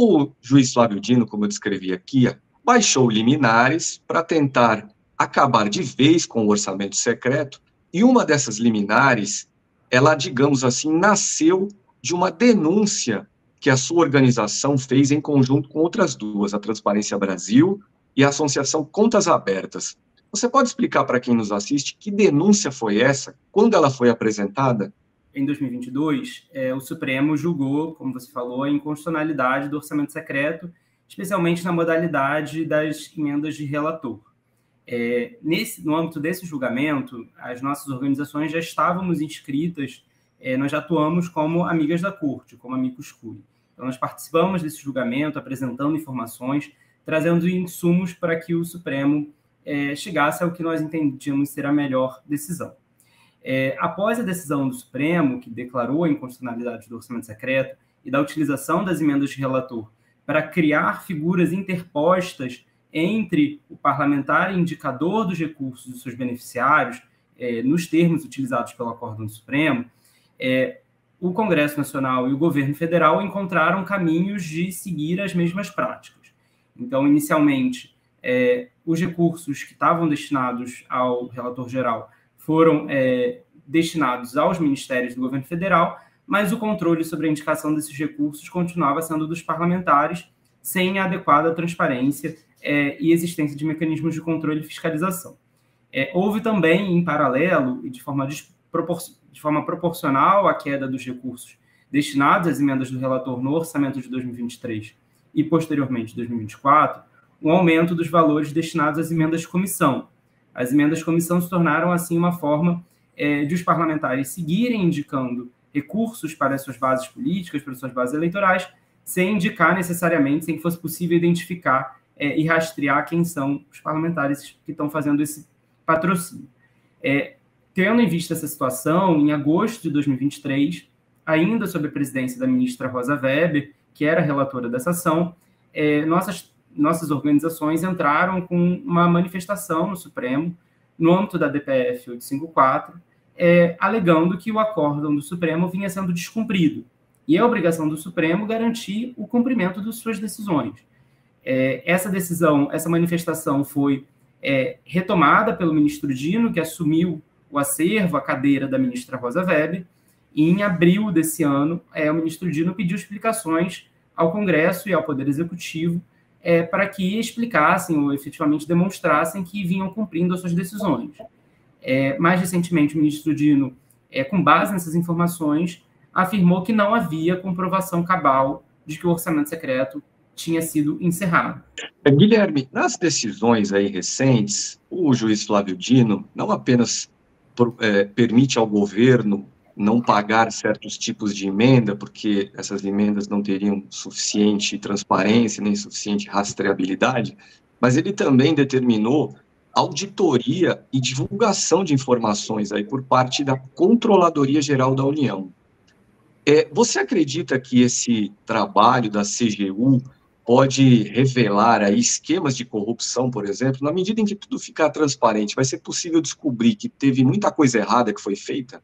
O juiz Flávio Dino, como eu descrevi aqui, baixou liminares para tentar acabar de vez com o orçamento secreto, e uma dessas liminares, ela, digamos assim, nasceu de uma denúncia que a sua organização fez em conjunto com outras duas, a Transparência Brasil e a Associação Contas Abertas. Você pode explicar para quem nos assiste que denúncia foi essa, quando ela foi apresentada? Em 2022, o Supremo julgou, como você falou, a inconstitucionalidade do orçamento secreto, especialmente na modalidade das emendas de relator. No âmbito desse julgamento, as nossas organizações já estávamos inscritas, nós já atuamos como amigas da corte, como amicus curiae. Então, nós participamos desse julgamento, apresentando informações, trazendo insumos para que o Supremo chegasse ao que nós entendíamos ser a melhor decisão. Após a decisão do Supremo, que declarou a inconstitucionalidade do orçamento secreto e da utilização das emendas de relator para criar figuras interpostas entre o parlamentar e indicador dos recursos dos seus beneficiários, nos termos utilizados pelo Acórdão do Supremo, o Congresso Nacional e o governo federal encontraram caminhos de seguir as mesmas práticas. Então, inicialmente, os recursos que estavam destinados ao relator geral foram destinados aos ministérios do governo federal, mas o controle sobre a indicação desses recursos continuava sendo dos parlamentares, sem a adequada transparência e existência de mecanismos de controle e fiscalização. Houve também, em paralelo, e de forma proporcional à queda dos recursos destinados às emendas do relator no orçamento de 2023 e, posteriormente, 2024, um aumento dos valores destinados às emendas de comissão. As emendas de comissão se tornaram, assim, uma forma de os parlamentares seguirem indicando recursos para as suas bases políticas, para as suas bases eleitorais, sem indicar necessariamente, sem que fosse possível identificar e rastrear quem são os parlamentares que estão fazendo esse patrocínio. Tendo em vista essa situação, em agosto de 2023, ainda sob a presidência da ministra Rosa Weber, que era relatora dessa ação, nossas organizações entraram com uma manifestação no Supremo, no âmbito da DPF 854, alegando que o acórdão do Supremo vinha sendo descumprido. E é a obrigação do Supremo garantir o cumprimento de suas decisões. Essa manifestação foi retomada pelo ministro Dino, que assumiu o acervo, a cadeira da ministra Rosa Weber, e em abril desse ano, o ministro Dino pediu explicações ao Congresso e ao Poder Executivo para que explicassem ou efetivamente demonstrassem que vinham cumprindo as suas decisões. Mais recentemente, o ministro Dino, com base nessas informações, afirmou que não havia comprovação cabal de que o orçamento secreto tinha sido encerrado. Guilherme, nas decisões aí recentes, o juiz Flávio Dino não apenas permite ao governo não pagar certos tipos de emenda, porque essas emendas não teriam suficiente transparência, nem suficiente rastreabilidade, mas ele também determinou auditoria e divulgação de informações aí por parte da Controladoria Geral da União. Você acredita que esse trabalho da CGU pode revelar aí esquemas de corrupção, por exemplo? Na medida em que tudo ficar transparente, vai ser possível descobrir que teve muita coisa errada que foi feita?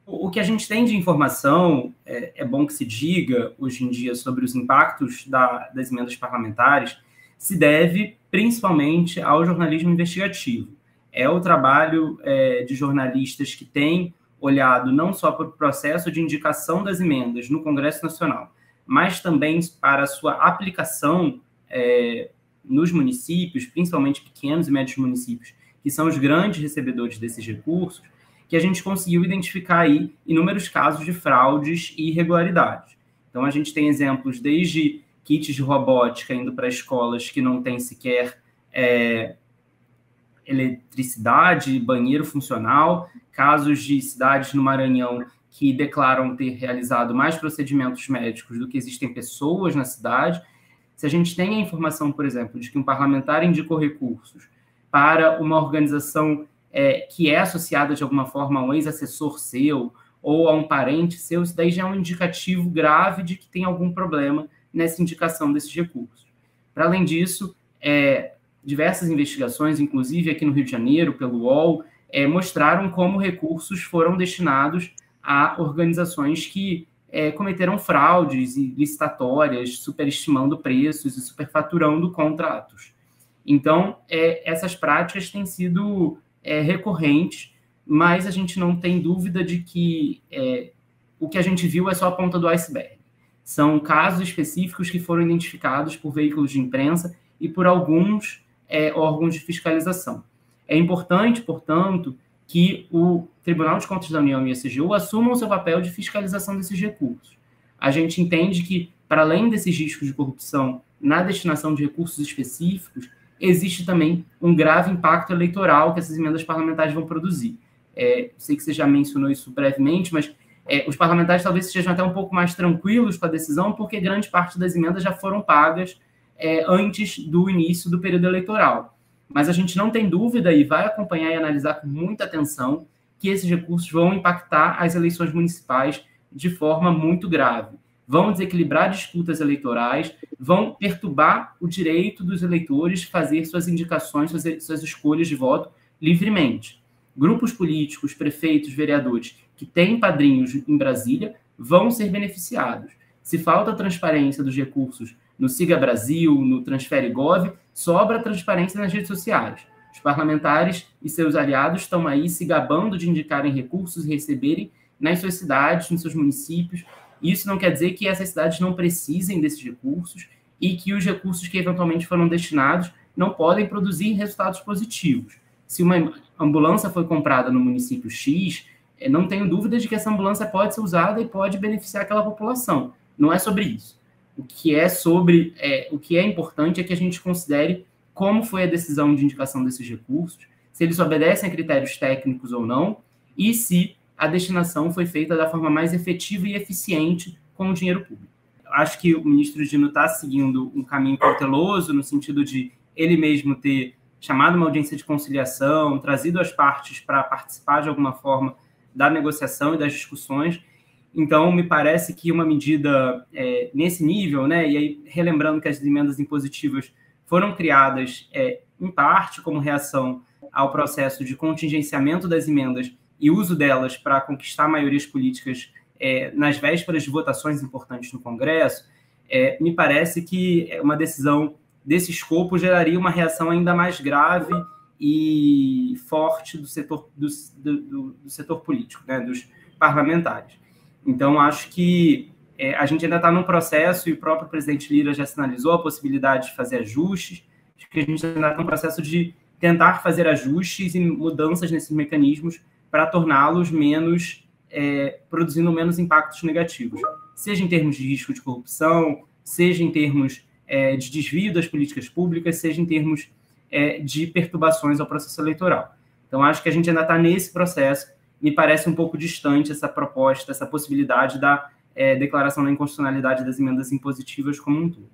O que a gente tem de informação, é bom que se diga hoje em dia sobre os impactos das emendas parlamentares, se deve principalmente ao jornalismo investigativo. É o trabalho de jornalistas que têm olhado não só para o processo de indicação das emendas no Congresso Nacional, mas também para a sua aplicação nos municípios, principalmente pequenos e médios municípios, que são os grandes recebedores desses recursos, que a gente conseguiu identificar aí inúmeros casos de fraudes e irregularidades. Então, a gente tem exemplos desde kits de robótica indo para escolas que não têm sequer eletricidade, banheiro funcional, casos de cidades no Maranhão que declaram ter realizado mais procedimentos médicos do que existem pessoas na cidade. Se a gente tem a informação, por exemplo, de que um parlamentar indicou recursos para uma organização que é associada de alguma forma a um ex-assessor seu ou a um parente seu, isso daí já é um indicativo grave de que tem algum problema nessa indicação desses recursos. Para além disso, diversas investigações, inclusive aqui no Rio de Janeiro, pelo UOL, mostraram como recursos foram destinados a organizações que cometeram fraudes e licitatórias, superestimando preços e superfaturando contratos. Então, essas práticas têm sido recorrentes, mas a gente não tem dúvida de que o que a gente viu é só a ponta do iceberg. São casos específicos que foram identificados por veículos de imprensa e por alguns órgãos de fiscalização. É importante, portanto, que o Tribunal de Contas da União e a CGU assumam o seu papel de fiscalização desses recursos. A gente entende que, para além desses riscos de corrupção na destinação de recursos específicos, existe também um grave impacto eleitoral que essas emendas parlamentares vão produzir. Sei que você já mencionou isso brevemente, mas os parlamentares talvez estejam até um pouco mais tranquilos com a decisão, porque grande parte das emendas já foram pagas antes do início do período eleitoral. Mas a gente não tem dúvida e vai acompanhar e analisar com muita atenção que esses recursos vão impactar as eleições municipais de forma muito grave. Vão desequilibrar disputas eleitorais, vão perturbar o direito dos eleitores fazer suas indicações, suas escolhas de voto livremente. Grupos políticos, prefeitos, vereadores que têm padrinhos em Brasília vão ser beneficiados. Se falta transparência dos recursos no Siga Brasil, no Transfere Gov, sobra transparência nas redes sociais. Os parlamentares e seus aliados estão aí se gabando de indicarem recursos e receberem nas suas cidades, nos seus municípios. Isso não quer dizer que essas cidades não precisem desses recursos e que os recursos que eventualmente foram destinados não podem produzir resultados positivos. Se uma ambulância foi comprada no município X, não tenho dúvida de que essa ambulância pode ser usada e pode beneficiar aquela população. Não é sobre isso. O que é importante é que a gente considere como foi a decisão de indicação desses recursos, se eles obedecem a critérios técnicos ou não, e se a destinação foi feita da forma mais efetiva e eficiente com o dinheiro público. Acho que o ministro Dino está seguindo um caminho cauteloso, no sentido de ele mesmo ter chamado uma audiência de conciliação, trazido as partes para participar de alguma forma da negociação e das discussões. Então, me parece que uma medida nesse nível, né, e aí relembrando que as emendas impositivas foram criadas, em parte, como reação ao processo de contingenciamento das emendas e uso delas para conquistar maiorias políticas nas vésperas de votações importantes no Congresso, me parece que uma decisão desse escopo geraria uma reação ainda mais grave e forte do setor político, né, dos parlamentares. Então, acho que a gente ainda está num processo, e o próprio presidente Lira já sinalizou a possibilidade de fazer ajustes, acho que a gente ainda está num processo de tentar fazer ajustes e mudanças nesses mecanismos para torná-los produzindo menos impactos negativos, seja em termos de risco de corrupção, seja em termos de desvio das políticas públicas, seja em termos de perturbações ao processo eleitoral. Então, acho que a gente ainda está nesse processo. Me parece um pouco distante essa proposta, essa possibilidade da declaração da inconstitucionalidade das emendas impositivas como um todo.